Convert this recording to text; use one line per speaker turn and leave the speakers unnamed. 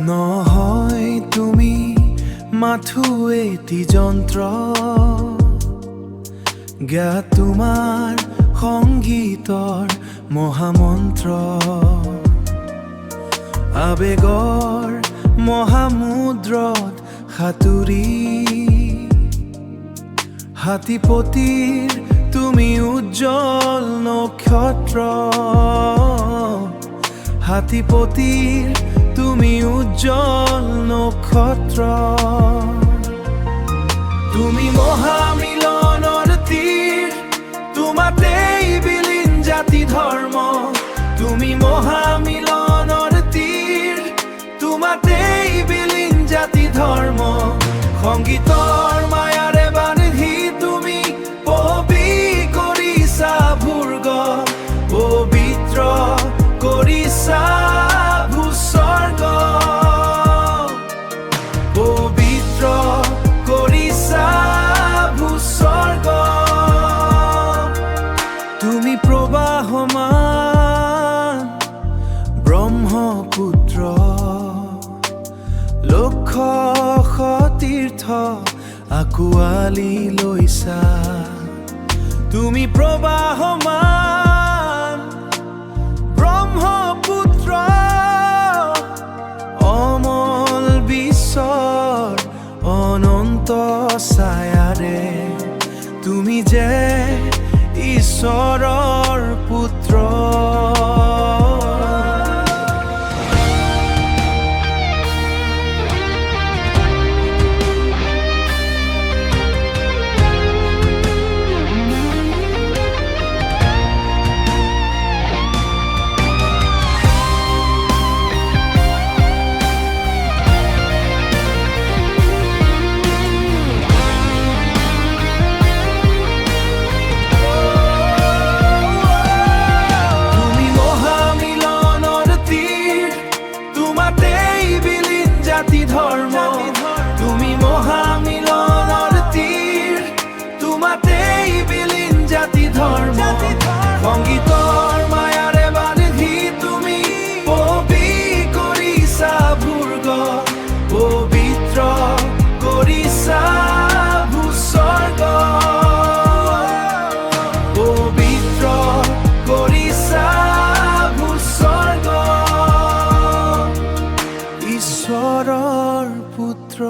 নহয় তুমি মাথো এটি যন্ত্ৰ, জ্ঞাত তোমাৰ সংগীতৰ মহামন্ত্ৰ। আবেগৰ মহামুদ্ৰত সাঁতুৰি হাতীপতিৰ তুমি উজ্জ্বল নক্ষত্ৰ। হাতীপতিৰ তুমি উজ্জ্বল নক্ষত্ৰ। তুমি মহামিলনৰ তীৰ, তোমাতেই বিলীন জাতি ধৰ্ম। তুমি মহামিলনৰ তীৰ, তোমাতেই বিলীন জাতি ধৰ্ম। সংগীতৰ মায়াৰে বান্ধি তুমি পবি কৰিছা ভূৰ্গ, পবিত্ৰ কৰিছা ভূস্বৰ্গ। পবিত্ৰ কৰিছা ভূস্বৰ্গ। তুমি প্ৰবাহমান ব্ৰহ্মপুত্ৰ, লক্ষ তীৰ্থ আঁকোৱালি লৈছা। তুমি প্ৰবাহমান ব্ৰহ্মপুত্ৰ, অমল বিশ্বৰ অনন্ত ছায়াৰে তুমি যে ঈশ্বৰৰ পুত্ৰ। ধৰ্ম তুমি মহামিলনৰ তীৰ, তোমাতেই বিলীন জাতি ধৰ্ম। সংগীতৰ মায়াৰে বান্ধি তুমি পবি কৰিছা ভূৰ্গ, পবিত্ৰ কৰিছা ভূস্বৰ্গ। পবিত্ৰ কৰিছা ভূস্বৰ্গ, ঈশ্বৰৰ পুত্ৰ।